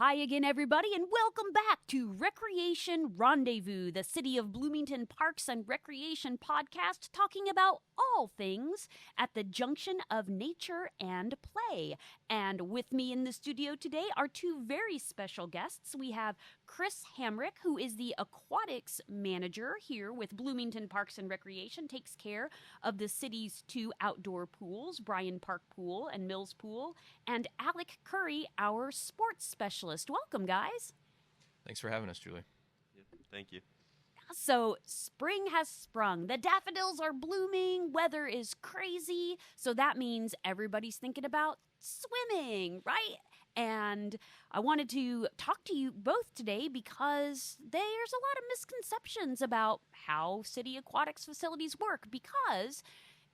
Hi again, everybody, and welcome back to Recreation Rendezvous, the City of Bloomington Parks and Recreation podcast, talking about all things at the junction of nature and play. And with me in the studio today are two very special guests. We have Chris Hamric, who is the Aquatics manager here with Bloomington Parks and Recreation, takes care of the city's two outdoor pools, Bryan Park Pool and Mills Pool, and Alec Curry, our sports specialist. Welcome, guys. Thanks for having us, Julie. Yep, thank you. So spring has sprung. The daffodils are blooming. Weather is crazy. So that means everybody's thinking about swimming, right? And I wanted to talk to you both today because there's a lot of misconceptions about how city aquatics facilities work, because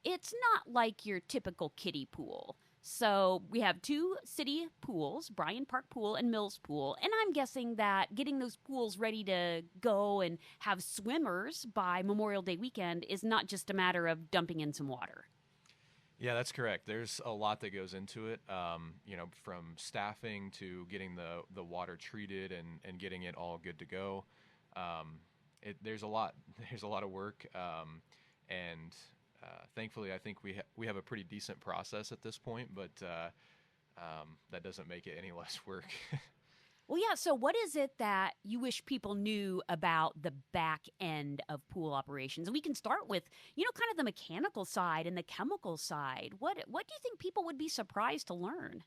it's not like your typical kiddie pool. So we have two city pools, Bryan Park Pool and Mills Pool, and I'm guessing that getting those pools ready to go and have swimmers by Memorial Day weekend is not just a matter of dumping in some water. Yeah, that's correct. There's a lot that goes into it, from staffing to getting the water treated and getting it all good to go. There's a lot of work, and thankfully, I think we have a pretty decent process at this point, but that doesn't make it any less work. Well, yeah, so what is it that you wish people knew about the back end of pool operations? And we can start with, kind of the mechanical side and the chemical side. What do you think people would be surprised to learn?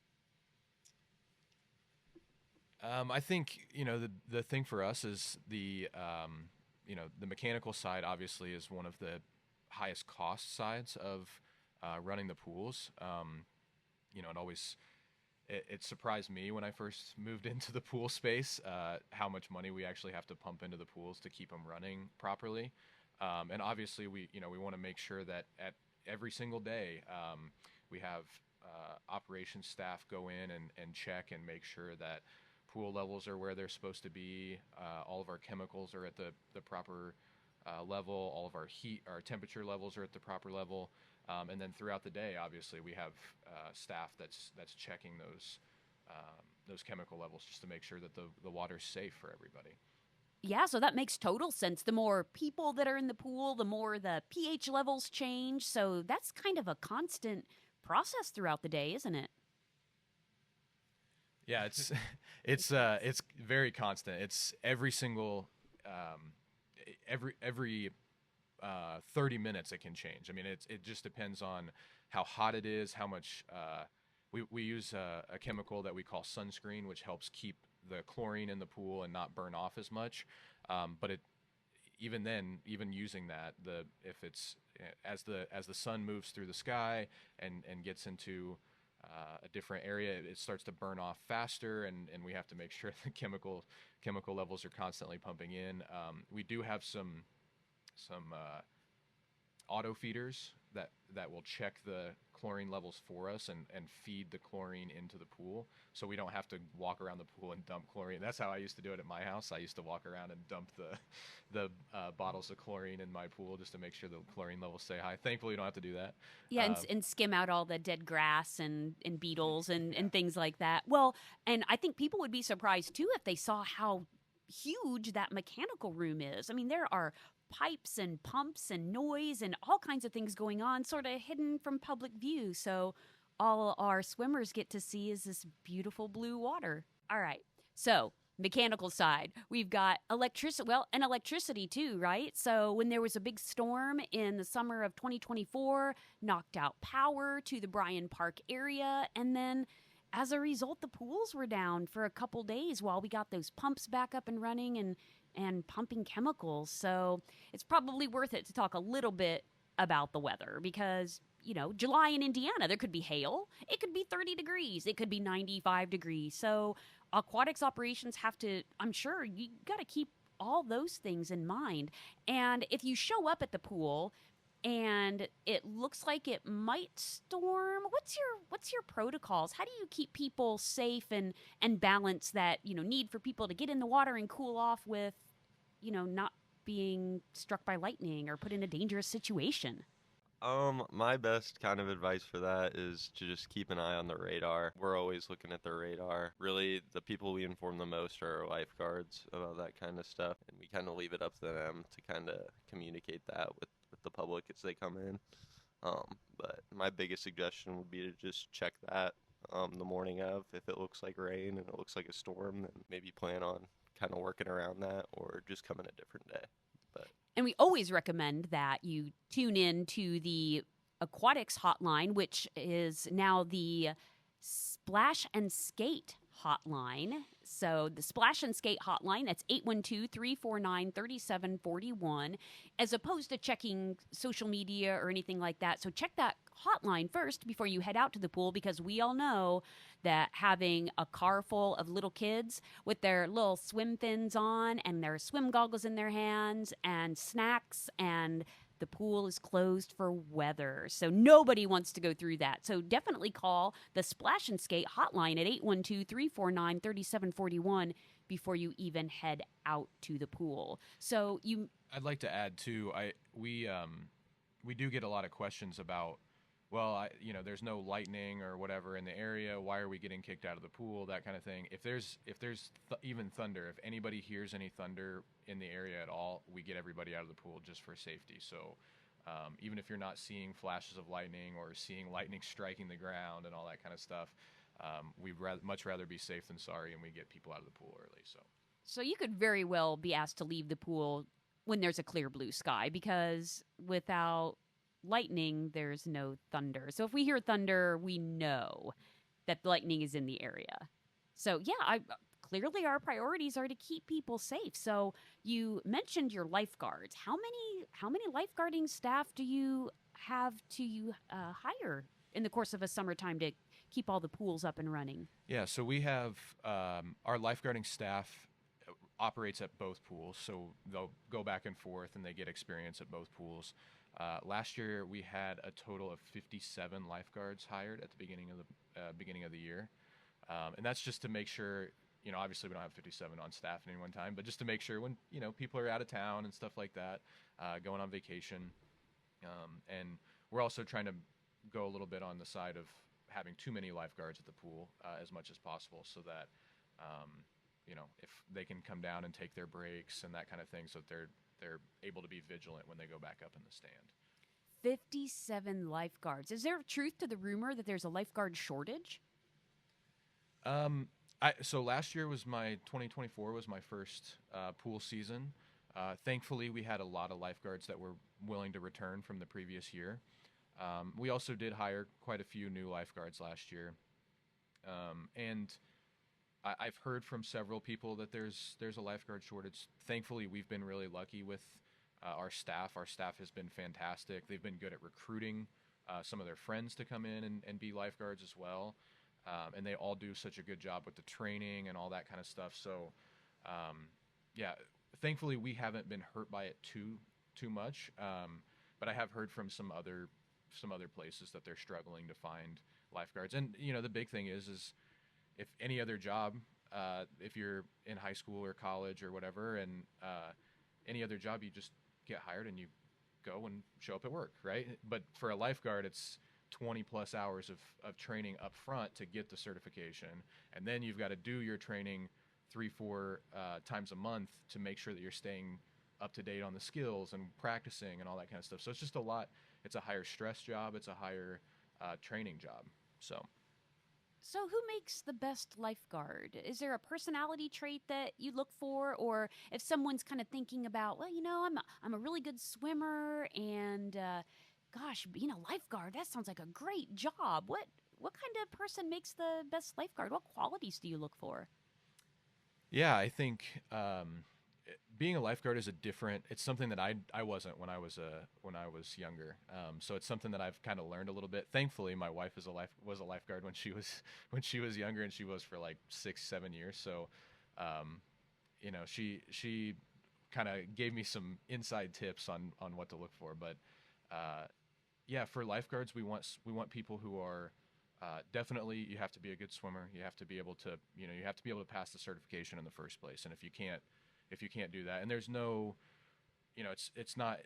I think, the thing for us is the mechanical side obviously is one of the highest cost sides of running the pools. It surprised me when I first moved into the pool space how much money we actually have to pump into the pools to keep them running properly. And obviously we want to make sure that at every single day we have operations staff go in and check and make sure that pool levels are where they're supposed to be. All of our chemicals are at the proper level. All of our temperature levels are at the proper level. And then throughout the day, obviously, we have staff that's checking those chemical levels just to make sure that the water's safe for everybody. Yeah, so that makes total sense. The more people that are in the pool, the more the pH levels change. So that's kind of a constant process throughout the day, isn't it? Yeah, it's very constant. It's every single every 30 minutes it can change. I mean, it just depends on how hot it is, how much we use a chemical that we call sunscreen, which helps keep the chlorine in the pool and not burn off as much. But even using that, if it's as the sun moves through the sky and gets into a different area, it starts to burn off faster, and we have to make sure the chemical levels are constantly pumping in. We do have some auto feeders that will check the chlorine levels for us and feed the chlorine into the pool, so we don't have to walk around the pool and dump chlorine. That's how I used to do it at my house. I used to walk around and dump the bottles of chlorine in my pool just to make sure the chlorine levels stay high. Thankfully, you don't have to do that. Yeah, and skim out all the dead grass and beetles and things like that. Well, and I think people would be surprised, too, if they saw how huge that mechanical room is. I mean, there are pipes and pumps and noise and all kinds of things going on, sort of hidden from public view. So all our swimmers get to see is this beautiful blue water. All right. So mechanical side, we've got electricity, and electricity too, right? So when there was a big storm in the summer of 2024, knocked out power to the Bryan Park area, and then as a result, the pools were down for a couple days while we got those pumps back up and running and pumping chemicals. So it's probably worth it to talk a little bit about the weather because, July in Indiana, there could be hail. It could be 30 degrees. It could be 95 degrees. So aquatics operations have to, I'm sure, you got to keep all those things in mind. And if you show up at the pool and it looks like it might storm, what's your protocols? How do you keep people safe and balance that, need for people to get in the water and cool off with, not being struck by lightning or put in a dangerous situation? My best kind of advice for that is to just keep an eye on the radar. We're always looking at the radar. Really, the people we inform the most are our lifeguards about that kind of stuff, and we kind of leave it up to them to kind of communicate that with the public as they come in. But my biggest suggestion would be to just check that the morning of. If it looks like rain and it looks like a storm, then maybe plan on kind of working around that or just come in a different day. But And we always recommend that you tune in to the Aquatics hotline, which is now the Splash and Skate hotline. So the Splash and Skate hotline, that's 812-349-3741, as opposed to checking social media or anything like that. So check that hotline first before you head out to the pool, because we all know that having a car full of little kids with their little swim fins on and their swim goggles in their hands and snacks, and the pool is closed for weather. So nobody wants to go through that. So definitely call the Splash and Skate hotline at 812-349-3741 before you even head out to the pool. So I'd like to add too. We do get a lot of questions about, well, there's no lightning or whatever in the area. Why are we getting kicked out of the pool? That kind of thing. If there's even thunder, if anybody hears any thunder in the area at all, we get everybody out of the pool just for safety. So even if you're not seeing flashes of lightning or seeing lightning striking the ground and all that kind of stuff, we'd much rather be safe than sorry, and we get people out of the pool early. So you could very well be asked to leave the pool when there's a clear blue sky, because without lightning, there's no thunder. So if we hear thunder, we know that lightning is in the area. So yeah, clearly our priorities are to keep people safe. So you mentioned your lifeguards. How many lifeguarding staff do you have to hire in the course of a summertime to keep all the pools up and running? Yeah, so we have our lifeguarding staff operates at both pools, so they'll go back and forth and they get experience at both pools. Last year we had a total of 57 lifeguards hired at the beginning of the year, and that's just to make sure. Obviously we don't have 57 on staff at any one time, but just to make sure when people are out of town and stuff like that, going on vacation, and we're also trying to go a little bit on the side of having too many lifeguards at the pool as much as possible, so that if they can come down and take their breaks and that kind of thing, so that they're able to be vigilant when they go back up in the stand. 57 lifeguards. Is there truth to the rumor that there's a lifeguard shortage? So last year 2024 was my first pool season. Thankfully, we had a lot of lifeguards that were willing to return from the previous year. We also did hire quite a few new lifeguards last year. And I've heard from several people that there's a lifeguard shortage. Thankfully, we've been really lucky with our staff. Our staff has been fantastic. They've been good at recruiting some of their friends to come in and be lifeguards as well. And they all do such a good job with the training and all that kind of stuff. So, thankfully we haven't been hurt by it too much. But I have heard from some other places that they're struggling to find lifeguards. And the big thing is if any other job, if you're in high school or college or whatever, and any other job, you just get hired and you go and show up at work, right? But for a lifeguard, it's 20 plus hours of training up front to get the certification, and then you've got to do your training 3-4 times a month to make sure that you're staying up to date on the skills and practicing and all that kind of stuff. So it's just a lot. It's a higher stress job. It's a higher training job. So who makes the best lifeguard? Is there a personality trait that you look for? Or if someone's kind of thinking about, well, I'm a really good swimmer, and gosh, being a lifeguard, that sounds like a great job. What kind of person makes the best lifeguard? What qualities do you look for? Yeah, I think being a lifeguard is it's something that I wasn't when I was younger. So it's something that I've kind of learned a little bit. Thankfully, my wife was a lifeguard when she was younger, and she was for like 6-7 years. So, she kind of gave me some inside tips on what to look for. But for lifeguards, we want people who are definitely, you have to be a good swimmer. You have to be able to pass the certification in the first place. And if you can't do that, and there's no, it's not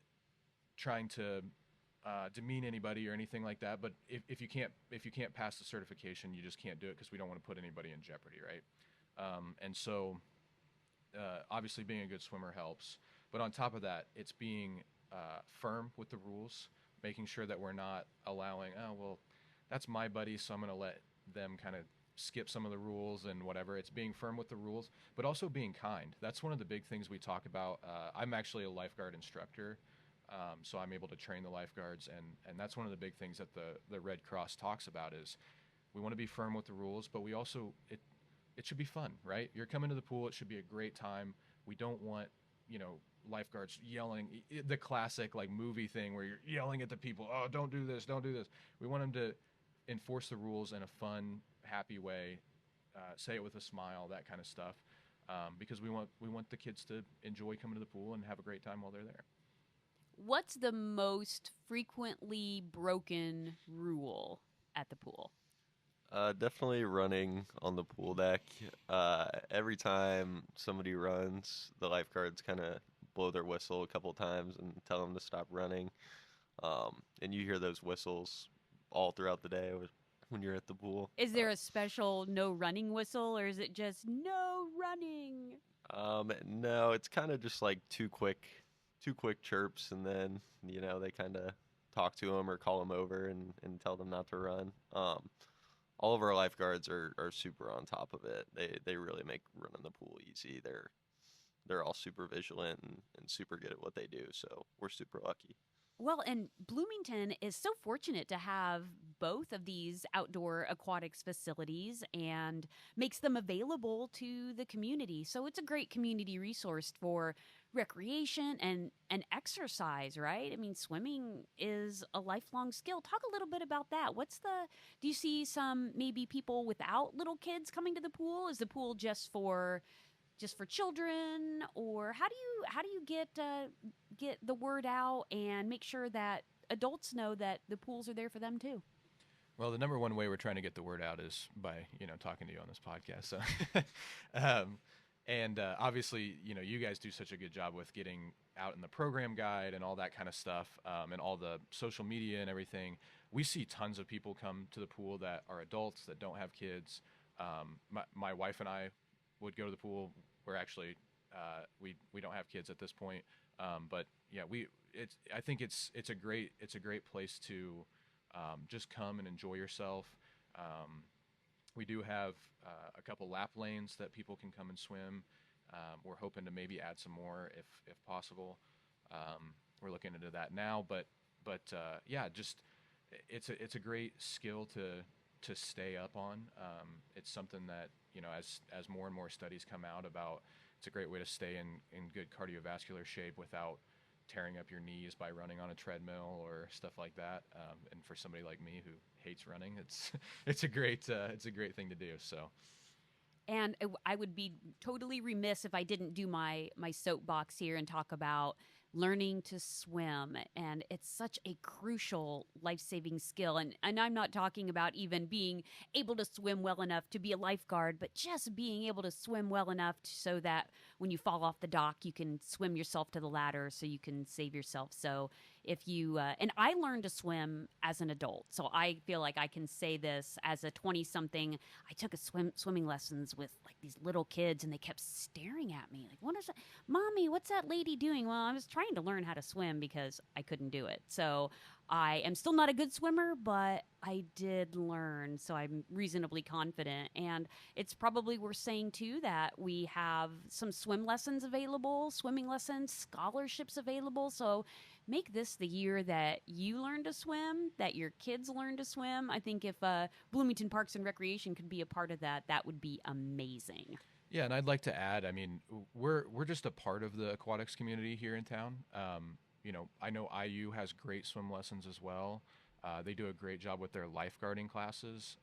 trying to demean anybody or anything like that. But if you can't pass the certification, you just can't do it because we don't want to put anybody in jeopardy, right? And so obviously being a good swimmer helps. But on top of that, it's being firm with the rules, making sure that we're not allowing, oh, well, that's my buddy, so I'm going to let them kind of skip some of the rules and whatever. It's being firm with the rules, but also being kind. That's one of the big things we talk about. I'm actually a lifeguard instructor, so I'm able to train the lifeguards, and that's one of the big things that the Red Cross talks about is we want to be firm with the rules, but we also, it should be fun, right? You're coming to the pool, it should be a great time. We don't want, lifeguards yelling, the classic like movie thing where you're yelling at the people, oh, don't do this, don't do this. We want them to enforce the rules in a fun, happy way, say it with a smile, that kind of stuff, because we want the kids to enjoy coming to the pool and have a great time while they're there. What's the most frequently broken rule at the pool? Definitely running on the pool deck. Every time somebody runs, the lifeguards kind of blow their whistle a couple times and tell them to stop running. And you hear those whistles all throughout the day when you're at the pool. Is there a special no running whistle, or is it just no running? No, it's kind of just like two quick chirps, and then they kind of talk to them or call them over and tell them not to run. All of our lifeguards are super on top of it. They really make running the pool easy. They're all super vigilant and super good at what they do, so we're super lucky. Well, and Bloomington is so fortunate to have both of these outdoor aquatics facilities and makes them available to the community. So it's a great community resource for recreation and exercise, right? I mean, swimming is a lifelong skill. Talk a little bit about that. Do you see some maybe people without little kids coming to the pool? Is the pool just for children, or how do you get the word out and make sure that adults know that the pools are there for them too? Well, the number one way we're trying to get the word out is by talking to you on this podcast. So, and obviously, you guys do such a good job with getting out in the program guide and all that kind of stuff, and all the social media and everything. We see tons of people come to the pool that are adults that don't have kids. My wife and I would go to the pool. We're actually we don't have kids at this point, but yeah, I think it's a great place to just come and enjoy yourself. We do have a couple lap lanes that people can come and swim. We're hoping to maybe add some more if possible. We're looking into that now, but yeah, just it's a great skill to stay up on. It's something that as more and more studies come out about, it's a great way to stay in good cardiovascular shape without tearing up your knees by running on a treadmill or stuff like that. And for somebody like me who hates running, it's a great thing to do. So. And I would be totally remiss if I didn't do my soapbox here and talk about learning to swim. And it's such a crucial life-saving skill. And I'm not talking about even being able to swim well enough to be a lifeguard, but just being able to swim well enough so that when you fall off the dock, you can swim yourself to the ladder so you can save yourself. So if you, and I learned to swim as an adult, so I feel like I can say this as a 20-something. I took swimming lessons with like these little kids, and they kept staring at me like, "What is that, Mommy? What's that lady doing?" Well, I was trying to learn how to swim because I couldn't do it. So I am still not a good swimmer, but I did learn, so I'm reasonably confident. And it's probably worth saying, too, that we have some swim lessons available, swimming lessons, scholarships available. So make this the year that you learn to swim, that your kids learn to swim. I think if Bloomington Parks and Recreation could be a part of that, that would be amazing. Yeah, and I'd like to add, I mean, we're just a part of the aquatics community here in town. I know IU has great swim lessons as well. They do a great job with their lifeguarding classes.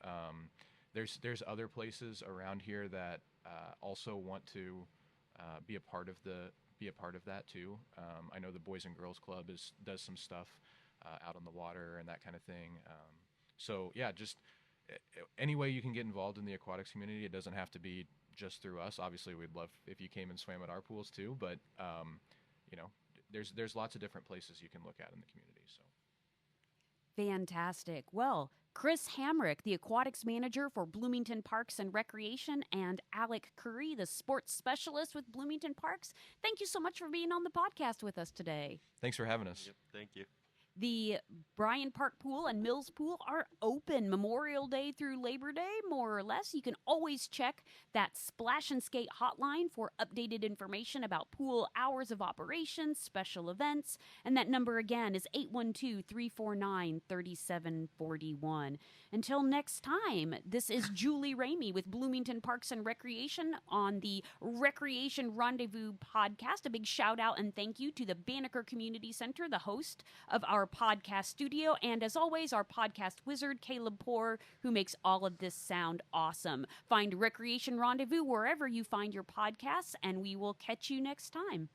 There's other places around here that also want to be a part of that too. I know the Boys and Girls Club does some stuff out on the water and that kind of thing. So yeah, just any way you can get involved in the aquatics community. It doesn't have to be just through us. Obviously, we'd love if you came and swam at our pools too, but there's lots of different places you can look at in the community. So Fantastic. Well, Chris Hamric, the aquatics manager for Bloomington Parks and Recreation, and Alec Curry, the sports specialist with Bloomington Parks, thank you so much for being on the podcast with us today. Thanks for having us. Yep, thank you. The Bryan Park Pool and Mills Pool are open Memorial Day through Labor Day, more or less. You can always check that Splash and Skate hotline for updated information about pool hours of operation, special events, and that number again is 812-349-3741. Until next time, this is Julie Ramey with Bloomington Parks and Recreation on the Recreation Rendezvous podcast. A big shout out and thank you to the Banneker Community Center, the host of our podcast studio, and as always, our podcast wizard, Caleb Poor, who makes all of this sound awesome. Find Recreation Rendezvous wherever you find your podcasts, and we will catch you next time.